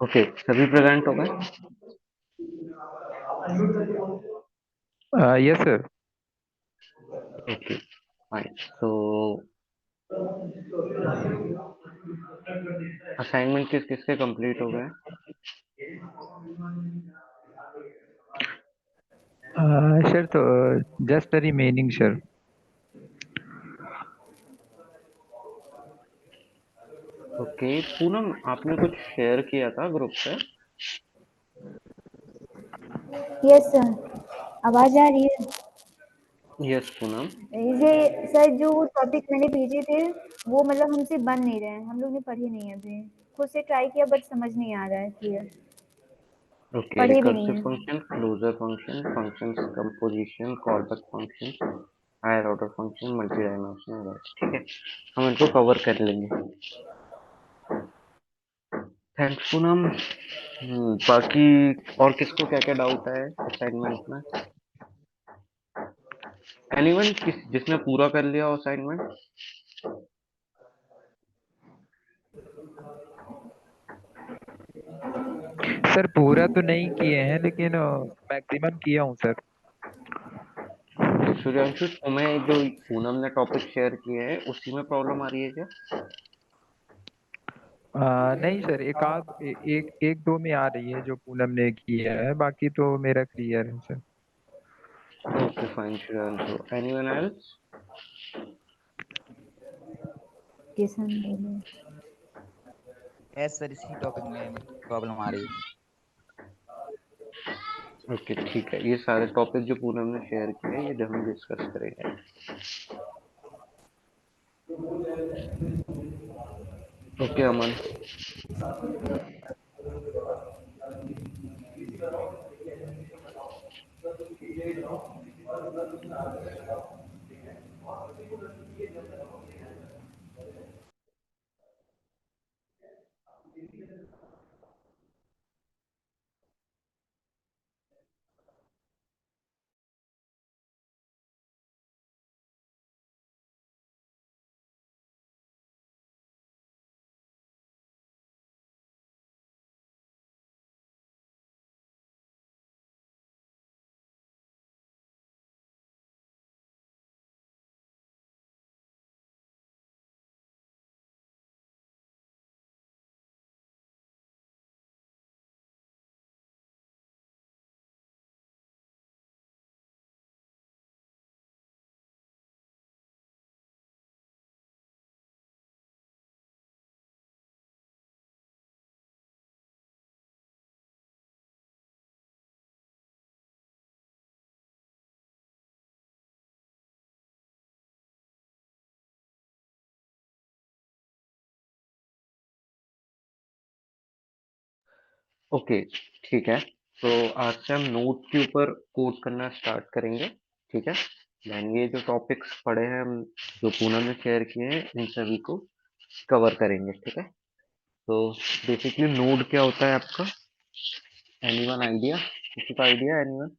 Okay, सभी present हो गए? Yes, sir. Okay, fine. तो असाइनमेंट किस किस के कंप्लीट हो गए? Sir, so just the remaining, sir. Okay, Poonam आपने कुछ शेयर किया था ग्रुप पे? Yes sir. आवाज आ रही है? यस पूनम। ये सर जो टॉपिक मैंने भेजे थे वो मतलब हमसे बन नहीं रहे हैं, हम लोग ने पढ़े नहीं है अभी। खुद से ट्राई किया बट समझ नहीं आ रहा है क्लियर, ओके, पढ़े भी नहीं रिकर्सिव है। Function, closure function, functions composition, callback function, higher order function, multi dimensional. ठीक है, हम इनको कवर कर लेंगे। थैंक्स पूनम। बाकी और किसको क्या क्या डाउट है असाइनमेंट में? एनीवन जिसने पूरा कर लिया हो असाइनमेंट? सर पूरा तो नहीं किए हैं लेकिन मैक्सिमम किया हूँ सर। ओके सूर्यांशु, तुम्हें जो पूनम ने टॉपिक शेयर किए हैं उसी में प्रॉब्लम आ रही है क्या? नहीं सर, एक एक दो में आ रही है जो पूनम ने किया है, बाकी तो मेरा क्लियर है sir. Okay fine Suryanshu, anyone else? Kishan बोले। यस सर, इसी टॉपिक में प्रॉब्लम आ रही है। ओके ठीक है, ये सारे टॉपिक जो पूनम ने शेयर किए हैं ये हम डिस्कस करेंगे। ओके अमन। ओके ठीक है, तो आज से हम नोट के ऊपर कोड करना स्टार्ट करेंगे। ठीक है, देन ये जो टॉपिक्स पढ़े हैं हम, जो पूनम ने शेयर किए हैं, इन सभी को कवर करेंगे। ठीक है, तो बेसिकली नोड क्या होता है आपका? Anyone idea? किसी का idea? Anyone?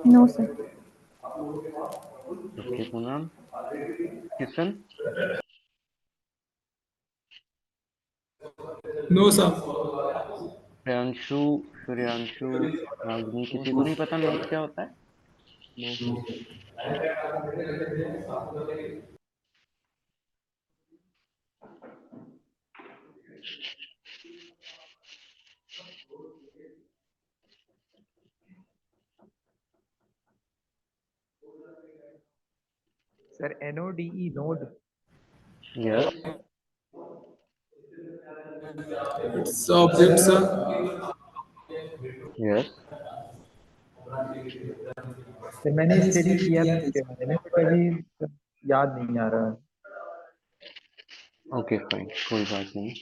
No sir. Okay Poonam. Kishan? No sir. Priyanshu? Suryanshu? Ragini? No किसी को सर। नहीं पता नोड क्या होता है? No sir. Sir NODE node. Yes It's object, sir. Yes sir मैंने स्टडी किया था इसके बारे में बट अभी याद नहीं आ रहा। ओके फाइन, कोई बात नहीं।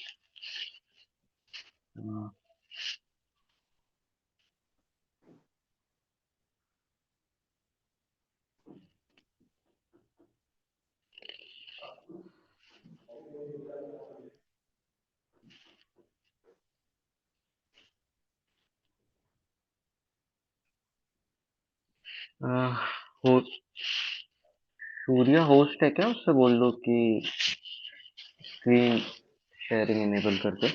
अह, हो सूर्या होस्ट है क्या? उससे बोल दो कि स्क्रीन शेयरिंग इनेबल कर दे।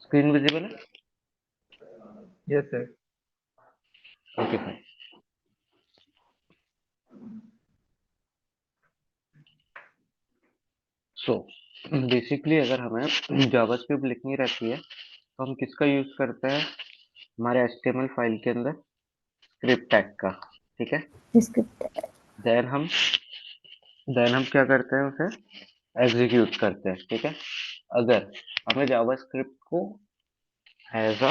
स्क्रीन विजिबल है? Yes sir. Okay fine. So basically अगर हमें जावास्क्रिप्ट लिखनी रहती है तो हम किसका यूज करते हैं? हमारे HTML फाइल के अंदर स्क्रिप्ट टैग का, ठीक है। स्क्रिप्ट। देन हम क्या करते हैं? उसे एग्जीक्यूट करते हैं, ठीक है। अगर हमें जावास्क्रिप्ट को एज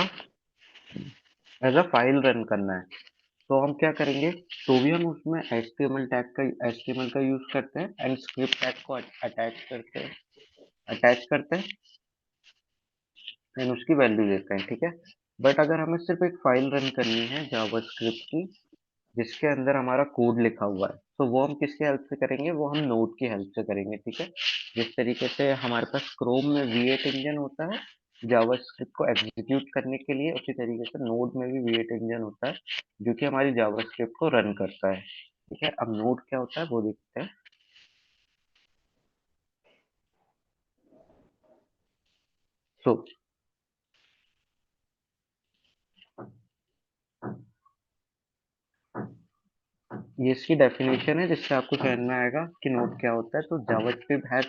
अ फाइल रन करना है तो हम क्या करेंगे? तो भी हम उसमें HTML का यूज करते हैं एंड स्क्रिप्ट टैग को अटैच करते हैं एंड उसकी वैल्यू देते हैं, ठीक है। बट अगर हमें सिर्फ एक फाइल रन करनी है जावास्क्रिप्ट की जिसके अंदर हमारा कोड लिखा हुआ है, तो वो हम किसकी हेल्प से करेंगे? वो हम नोड की हेल्प से करेंगे, ठीक है। जिस तरीके से हमारे पास क्रोम में V8 इंजन होता है जावास्क्रिप्ट को एग्जीक्यूट करने के लिए, उसी तरीके से नोड में भी V8 इंजन होता है जो कि हमारी जावास्क्रिप्ट को रन करता है, ठीक है। अब नोड क्या होता है वो देखते हैं। सो ये इसकी डेफिनेशन है जिससे आपको समझ में आएगा कि नोड क्या होता है। तो JavaScript has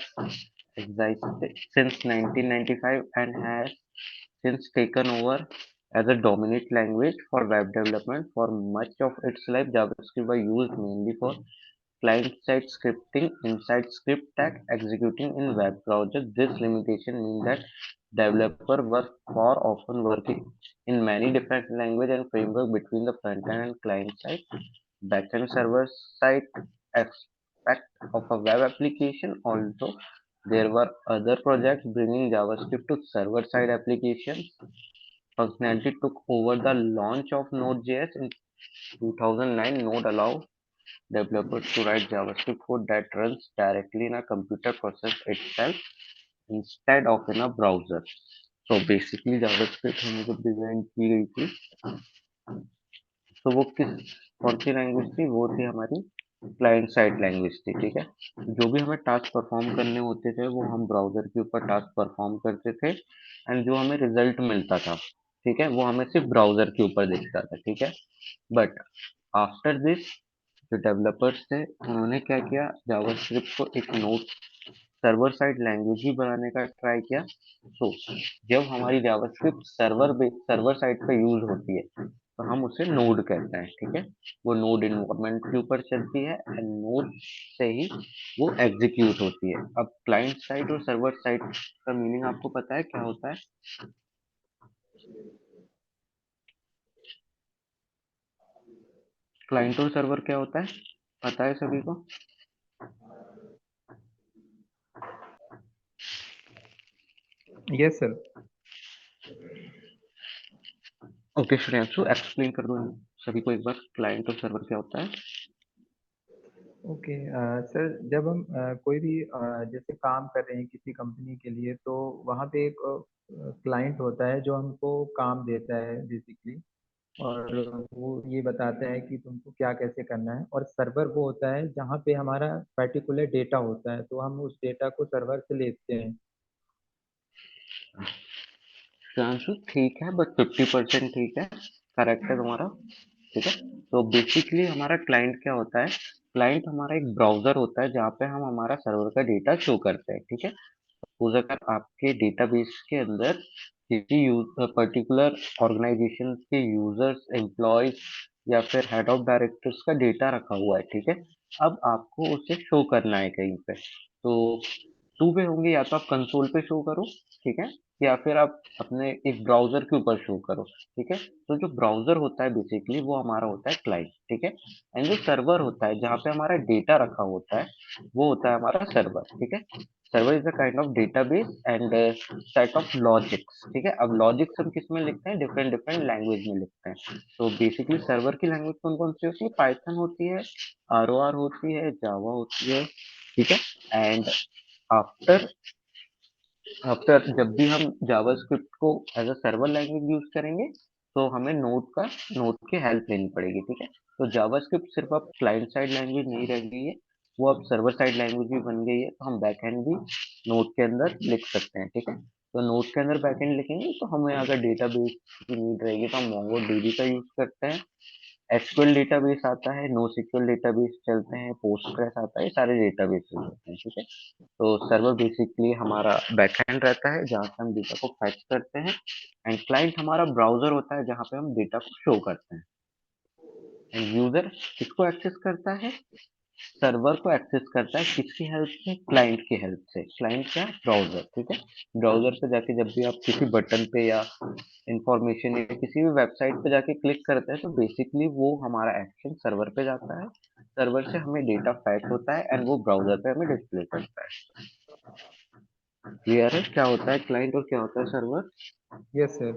existed since 1995 and has since taken over as a dominant language for web development. For much of its life, JavaScript was used mainly for client-side scripting inside script tag executing in web browsers. This limitation means that developers were far often working in many different languages and frameworks between the front-end and client-side. Backend server-side aspect of a web application. Also, there were other projects bringing JavaScript to server-side applications. Functionality took over the launch of Node.js in 2009. Node allowed developers to write JavaScript code that runs directly in a computer process itself instead of in a browser. So basically JavaScript हमें जब design की गई थी तो वो कौन सी language थी? वो थी हमारी क्लाइंट साइड लैंग्वेज थी, ठीक है। जो भी हमें टास्क परफॉर्म करने होते थे वो हम ब्राउजर के ऊपर टास्क परफॉर्म करते थे एंड जो हमें रिजल्ट मिलता था, ठीक है, वो हमें सिर्फ ब्राउजर के ऊपर दिखता था, ठीक है। बट आफ्टर दिस जो डेवलपर्स थे उन्होंने क्या किया? जावास्क्रिप्ट को एक नोड सर्वर साइड लैंग्वेज ही बनाने का ट्राई किया। तो जब हमारी जावास्क्रिप्ट सर्वर साइड पे यूज होती है तो हम उसे नोड कहते हैं, ठीक है। वो नोड इन्वायरमेंट के ऊपर चलती है एंड नोड से ही वो एग्जीक्यूट होती है। अब क्लाइंट साइड और सर्वर साइड का मीनिंग आपको पता है क्या होता है? क्लाइंट और सर्वर क्या होता है पता है सभी को? Yes sir. Okay Shreyanshu explain कर दो सभी को एक बार क्लाइंट और सर्वर क्या होता है। ओके सर, जब हम कोई भी जैसे काम कर रहे हैं किसी कंपनी के लिए, तो वहाँ पे एक क्लाइंट होता है जो हमको काम देता है बेसिकली, और वो ये बताता है कि तुमको क्या कैसे करना है। और सर्वर वो होता है जहाँ पे हमारा पर्टिकुलर डेटा होता है, तो हम उस डेटा को सर्वर से लेते हैं। चांसेस ठीक है, बट 50% ठीक है, करेक्ट है तुम्हारा। ठीक है, तो बेसिकली हमारा क्लाइंट क्या होता है? क्लाइंट हमारा एक ब्राउजर होता है जहाँ पे हम हमारा सर्वर का डेटा शो करते हैं। ठीक है, सपोज अगर आपके डेटाबेस के अंदर किसी पर्टिकुलर ऑर्गेनाइजेशन के यूजर्स, एम्प्लॉयज या फिर हेड ऑफ डायरेक्टर्स का डेटा रखा हुआ है, ठीक है, अब आपको उसे शो करना है कहीं पे, तो टू वे होंगे, या तो आप कंसोल पे शो करो, ठीक है, या फिर आप अपने एक ब्राउजर के ऊपर शो करो। ठीक है, तो जो ब्राउजर होता है बेसिकली वो हमारा होता है क्लाइंट। ठीक है, एंड जो सर्वर होता है जहाँ पे हमारा डेटा रखा होता है वो होता है हमारा सर्वर। ठीक है, server is a kind of database and set of logics. ठीक है, अब लॉजिक्स हम किस में लिखते हैं? डिफरेंट डिफरेंट लैंग्वेज में लिखते हैं। तो बेसिकली सर्वर की लैंग्वेज कौन कौन सी होती है? पाइथन होती है, ROR होती है, जावा होती है। ठीक है, एंड आफ्टर आफ्टर जब भी हम जावास्क्रिप्ट को as a server language use करेंगे तो हमें नोड की हेल्प लेनी पड़ेगी। ठीक है, तो जावास्क्रिप्ट सिर्फ अब क्लाइंट साइड लैंग्वेज नहीं रह गई है, वो अब सर्वर साइड लैंग्वेज भी बन गई है, तो हम बैकएंड भी नोड के अंदर लिख सकते हैं। ठीक है, तो नोड के अंदर बैकएंड लिखेंगे तो हमें अगर डेटाबेस की नीड रहेगी तो हम मोंगोडीबी का यूज करते हैं, एसक्यूएल डेटाबेस आता है, नो सिक्यूएल डेटाबेस चलते हैं, पोस्टग्रेस आता है, ये सारे डेटाबेस चलते हैं। ठीक है, तो सर्वर बेसिकली हमारा बैकएंड रहता है जहाँ से हम डेटा को फैच करते हैं, एंड क्लाइंट हमारा ब्राउजर होता है जहाँ पे हम डेटा को शो करते हैं। एंड यूजर किसको एक्सेस करता है? सर्वर को एक्सेस करता है, किसकी हेल्प से? क्लाइंट की हेल्प से। क्लाइंट क्या? ब्राउजर। ठीक है, ब्राउजर पे जाके जब भी आप किसी बटन पे या इंफॉर्मेशन या किसी भी वेबसाइट पे जाके क्लिक करते हैं तो बेसिकली वो हमारा एक्शन सर्वर पे जाता है, सर्वर से हमें डेटा फैच होता है एंड वो ब्राउजर पे हमें डिस्प्ले करता है। क्लियर है क्या होता है क्लाइंट और क्या होता है सर्वर? Yes sir.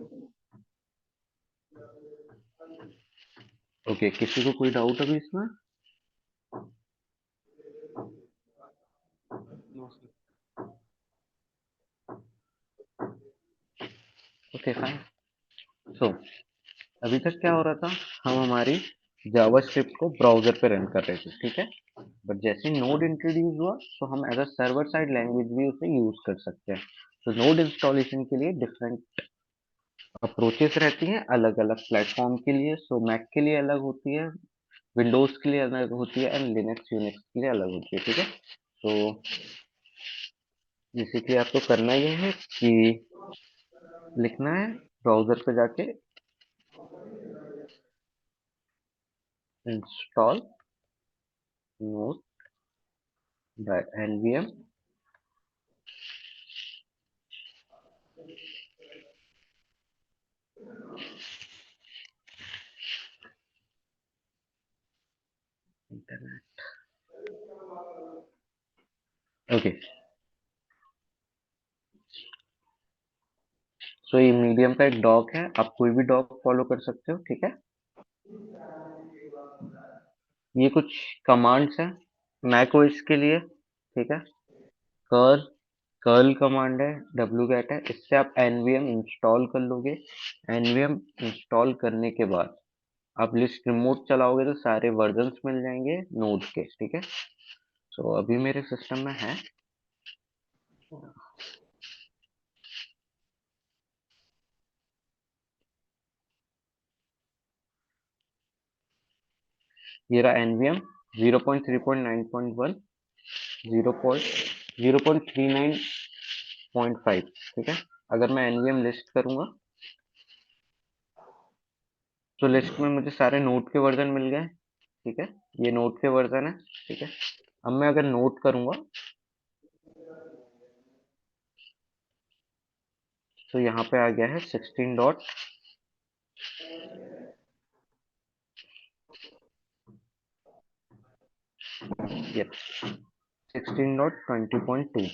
ओके, किसी को कोई डाउट अभी इसमें? Okay fine. सो अभी तक क्या हो रहा था? हम हमारी जावास्क्रिप्ट को ब्राउजर पे रन कर रहे थे। ठीक है, बट जैसे नोड इंट्रोड्यूस हुआ तो हम as a server side language भी उसे यूज कर सकते हैं। तो नोड इंस्टॉलेशन के लिए डिफरेंट अप्रोचेस रहती हैं अलग अलग प्लेटफॉर्म के लिए। सो मैक के लिए अलग होती है, विंडोज के लिए अलग होती है, एंड लिनक्स यूनिक्स के लिए अलग होती है। ठीक है, तो बेसिकली आपको करना ये है कि लिखना है ब्राउजर पे जाके install node by nvm internet. Okay, so ये मीडियम का एक डॉग है, आप कोई भी डॉग फॉलो कर सकते हो। ठीक है, ये कुछ कमांड्स हैं मैक ओएस के लिए। ठीक है, कर्ल कर्ल कमांड है, wget है, इससे आप nvm इंस्टॉल कर लोगे। nvm इंस्टॉल करने के बाद आप लिस्ट रिमोट चलाओगे तो सारे वर्जन्स मिल जाएंगे नोड के। ठीक है, तो अभी मेरे सिस्टम में है, ये रहा nvm 0.3.9.1 0.39.5। ठीक है, अगर मैं nvm लिस्ट करूंगा तो लिस्ट में मुझे सारे नोड के वर्जन मिल गए। ठीक है, ये नोड के वर्जन है। ठीक है, अब मैं अगर नोट करूंगा तो यहाँ पे आ गया है 16 डॉट, ये 16.20.2।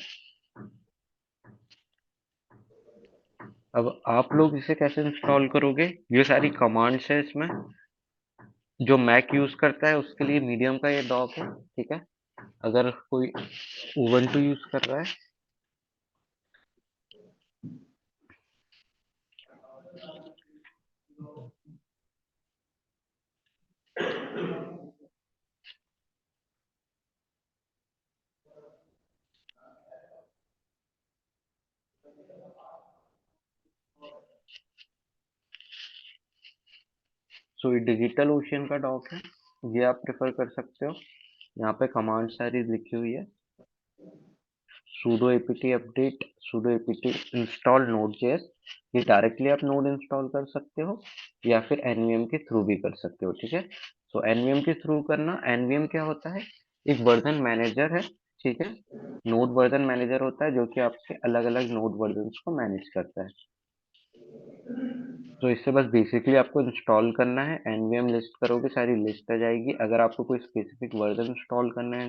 अब आप लोग इसे कैसे इंस्टॉल करोगे? ये सारी कमांड्स है इसमें, जो मैक यूज करता है उसके लिए मीडियम का ये डॉक है, ठीक है। अगर कोई उबंटू यूज कर रहा है, सो ये डिजिटल ओशियन का डॉक है, ये आप प्रेफर कर सकते हो। यहाँ पे कमांड सारी लिखी हुई है, sudo apt update, sudo apt install node.js। ये डायरेक्टली आप नोड इंस्टॉल कर सकते हो या फिर एनवीएम के थ्रू भी कर सकते हो, ठीक है। सो एनवीएम के थ्रू करना, एनवीएम क्या होता है, एक वर्जन मैनेजर है, ठीक है। नोड वर्जन मैनेजर होता है जो कि आपके अलग अलग नोड वर्जन को मैनेज करता है। तो इससे बस बेसिकली आपको इंस्टॉल करना है, एनवीएम लिस्ट करोगे सारी लिस्ट आ जाएगी। अगर आपको कोई स्पेसिफिक वर्जन इंस्टॉल करना है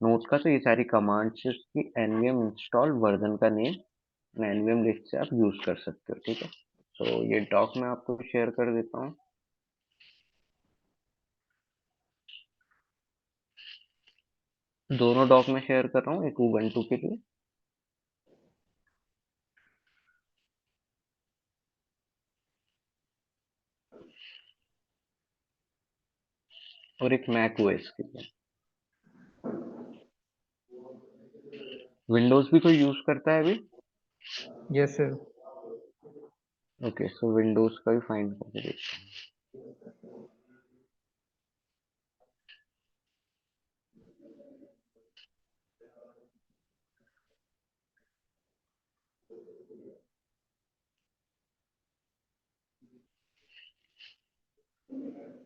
नोट का, तो ये सारी कमांड्स से उसकी एनवीएम इंस्टॉल वर्जन का नेम एनवीएम लिस्ट से आप यूज कर सकते हो, ठीक है। तो ये डॉक मैं आपको शेयर कर देता हूँ। दोनों डॉक में शेयर कर रहा हूँ, एक उबंटू के लिए और एक मैक ओएस के लिए। विंडोज भी कोई यूज करता है अभी? Yes sir. ओके, सो विंडोज का भी फाइंड करके देखते हैं।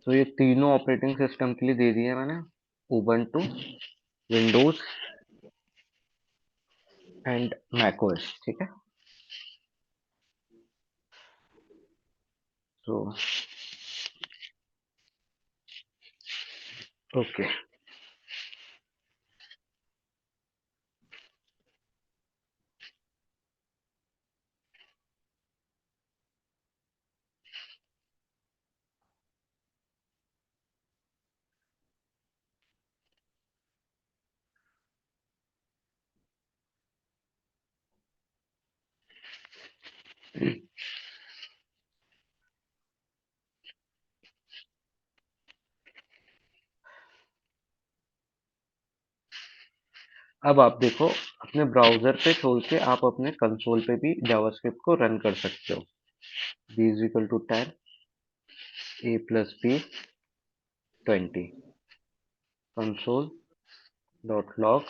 तो ये तीनों ऑपरेटिंग सिस्टम के लिए दे दिए मैंने, उबंटू, विंडोज एंड मैकओएस, ठीक है। तो ओके, अब आप देखो, अपने ब्राउजर पे छोड़ के आप अपने कंसोल पे भी जावास्क्रिप्ट को रन कर सकते हो। b is equal to 10, a plus b 20, console dot log.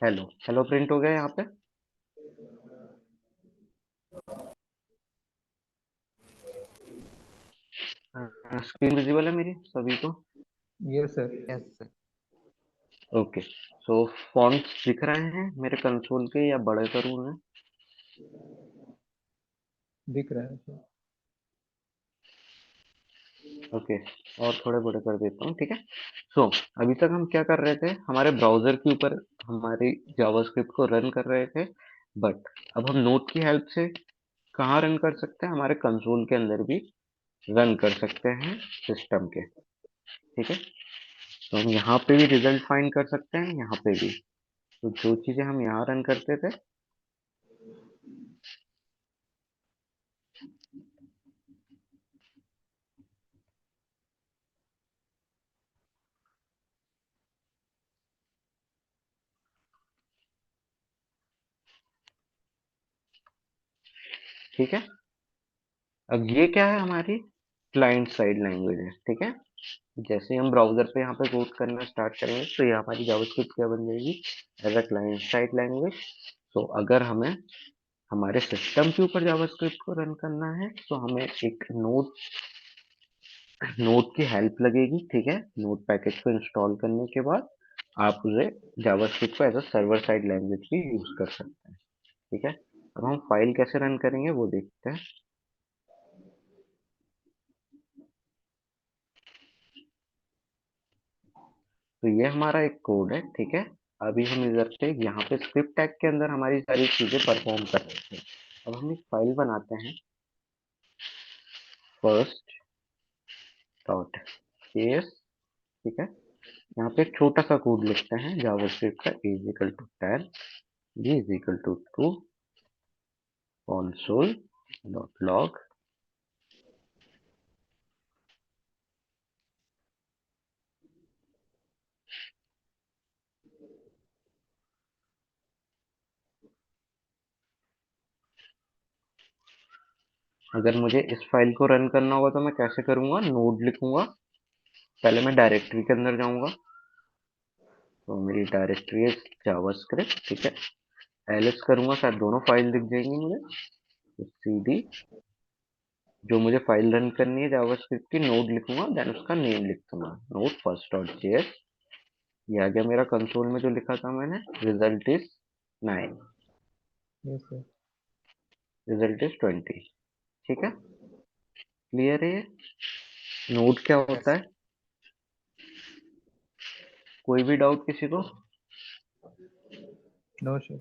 Hello hello print हो गया यहाँ पे। स्क्रीन विजिबल है मेरी सभी को? Yes sir. Yes sir. Okay, so fonts दिख रहे हैं मेरे कंसोल के या बड़े करूँ मैं? दिख रहा है सर। ओके, और थोड़े बड़े कर देता हूँ, ठीक है। सो अभी तक हम क्या कर रहे थे, हमारे ब्राउजर के ऊपर हमारी जावास्क्रिप्ट को रन कर रहे थे, बट अब हम नोड की हेल्प से कहाँ रन कर सकते हैं, हमारे कंसोल के अंदर भी रन कर सकते हैं सिस्टम के, ठीक है। तो हम यहाँ पे भी रिजल्ट फाइंड कर सकते हैं, यहाँ पे भी। तो जो चीजें हम यहाँ रन करते थे, ठीक है। अब ये क्या है, हमारी क्लाइंट साइड लैंग्वेज है, ठीक है। जैसे ही हम ब्राउजर पे यहाँ पे कोड करना स्टार्ट करेंगे तो ये हमारी जावास्क्रिप्ट क्या बन जाएगी, as a client side language. तो अगर हमें हमारे सिस्टम के ऊपर जावास्क्रिप्ट को रन करना है तो हमें एक नोड की हेल्प लगेगी, ठीक है। नोड पैकेज को इंस्टॉल करने के बाद आप उसे जावास्क्रिप्ट को as a server side language भी यूज कर सकते हैं, ठीक है। अब हम फाइल कैसे रन करेंगे वो देखते हैं। तो ये हमारा एक कोड है, ठीक है। अभी हम इधर पे यहाँ पे स्क्रिप्ट टैग के अंदर हमारी सारी चीजें परफॉर्म कर रहे हैं। अब हम एक फाइल बनाते हैं first dot js, ठीक है। यहाँ पे एक छोटा सा कोड लिखते हैं जावास्क्रिप्ट का, a is equal to 10, b is equal to true, console dot log। अगर मुझे इस फाइल को रन करना होगा तो मैं कैसे करूंगा, नोड लिखूंगा, पहले मैं डायरेक्टरी के अंदर जाऊंगा, तो मेरी डायरेक्टरी है जावास्क्रिप्ट, ठीक है। एलएस करूंगा, शायद दोनों फाइल दिख जाएंगी मुझे, तो सीडी जो मुझे फाइल रन करनी है जावास्क्रिप्ट की, नोड लिखूंगा, देन उसका नेम लिख दूंगा, नोड फर्स्ट डॉट जेएस। ये आ गया मेरा कंसोल में जो लिखा था मैंने, result is 9, yes sir. Result is 20, ठीक है। क्लियर है ये? नोड क्या होता यस। है, कोई भी डाउट किसी को? No sir.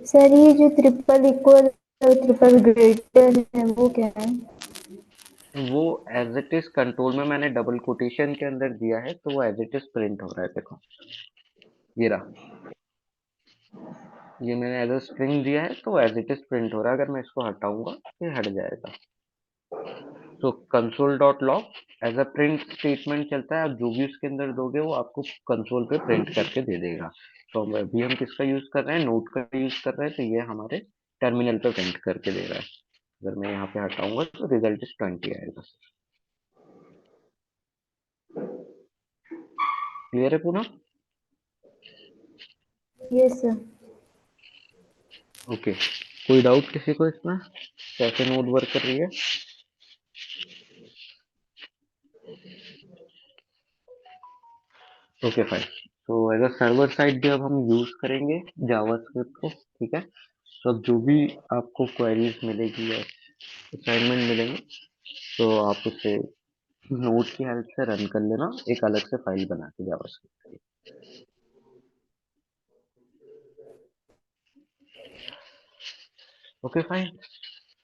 सर ये जो ट्रिपल इक्वल और ट्रिपल ग्रेटर है वो क्या है? वो एज इट इज कंट्रोल में मैंने डबल कोटेशन के अंदर दिया है, तो वो एज इट इज प्रिंट हो रहा है, देखो ये रहा, ये मैंने एज अ स्ट्रिंग दिया है तो एज इट इज प्रिंट हो रहा है। अगर मैं इसको हटाऊंगा तो ये हट जाएगा। तो console dot log as a print statement चलता है, आप जो भी उसके अंदर दोगे वो आपको कंसोल पे प्रिंट करके दे देगा। तो अभी हम किसका यूज कर रहे हैं, नोट का यूज कर रहे हैं, तो ये हमारे टर्मिनल पे प्रिंट करके दे रहा है। अगर मैं यहाँ पे हटाऊंगा तो रिजल्ट इज 20 आएगा। क्लियर है पूरा? Yes sir. ओके, कोई डाउट किसी को इसमें, कैसे नोड वर्क कर रही है? Okay fine. तो एज अ सर्वर साइड भी अब हम यूज करेंगे जावास्क्रिप्ट को, ठीक है। तो अब जो भी आपको क्वेरीज मिलेगी या असाइनमेंट मिलेंगे, तो आप उसे नोड की हेल्प से रन कर लेना, एक अलग से फाइल बना के जावास्क्रिप्ट की। Okay fine.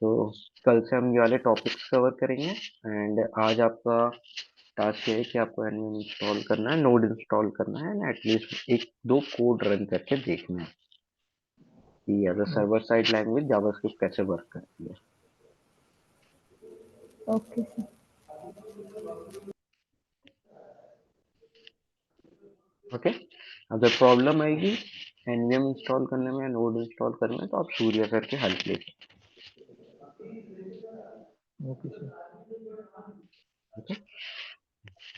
तो कल से हम ये वाले टॉपिक्स कवर करेंगे, एंड आज आपका टास्क ये है कि आपको एनवीएम इंस्टॉल करना है, नोड इंस्टॉल करना है, एंड एटलीस्ट एक दो कोड रन करके देखना है कि as a server side language JavaScript कैसे वर्क करती है। Okay sir. ओके, अगर प्रॉब्लम आएगी एनवीएम इंस्टॉल करने में या नोड इंस्टॉल करने में, तो आप सूर्य सर की हेल्प लीजिए। Okay sir. Okay,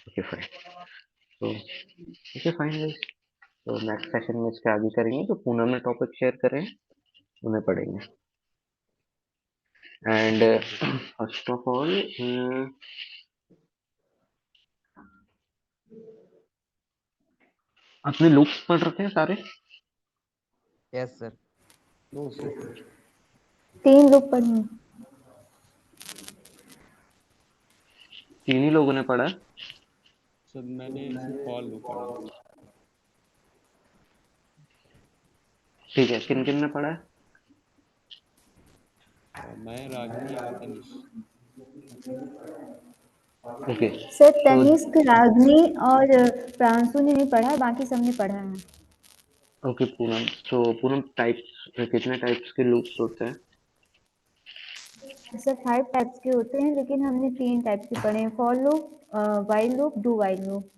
okay fine. तो ओके फाइन गाइस, तो नेक्स्ट सेशन में इसके आगे करेंगे, जो पूनम ने टॉपिक शेयर करे हैं उन्हें पढ़ेंगे। एंड फर्स्ट ऑफ ऑल अपने लूप्स पढ़ रखे हैं सारे? Yes sir. No sir. 3 लोग पढ़े हैं। तीन ही लोगों ने पढ़ा है? सर मैंने सिर्फ फॉल लो पढ़ा है। ठीक है, किन किन ने पढ़ा है? मैं, रागिनी और तनिष। ओके, सर तो तनिष्क, रागनी और प्रांशु ने नहीं पढ़ा, बाकी सबने पढ़ा है। ओके पूनम, तो पूनम टाइप्स, कितने टाइप्स के लूप्स होते हैं? सर 5 टाइप्स के होते हैं, लेकिन हमने 3 टाइप के पढ़े हैं, for loop, while loop, do while loop.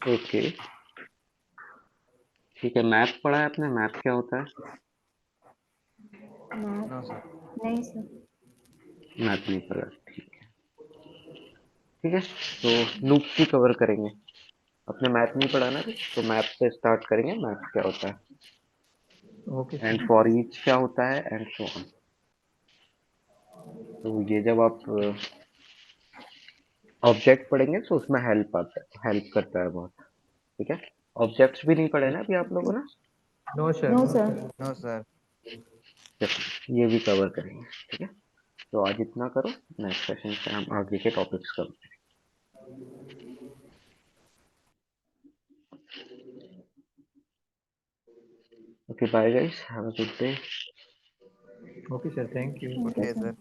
Okay ठीक है, मैप पढ़ा है आपने? मैप क्या होता है? No sir. नहीं सर। मैप नहीं पढ़ा, ठीक है। ठीक है, तो लूप्स भी कवर करेंगे। अपने मैप नहीं पढ़ा ना, तो मैप से स्टार्ट करेंगे, मैप क्या होता है, okay and sir. For each क्या होता है, एंड सो ऑन। तो ये जब आप ऑब्जेक्ट पढ़ेंगे तो उसमें हेल्प आता है, हेल्प करता है बहुत, ठीक है। ऑब्जेक्ट्स भी नहीं पढ़े ना अभी आप लोगों ने? No sir. No sir. No sir. चलो ये भी कवर करेंगे, ठीक है। तो आज इतना करो, नेक्स्ट सेशन से हम आगे के topics cover Okay, bye guys. Have a good day. Okay, sir. Thank you. Thank you, Okay, sir. sir.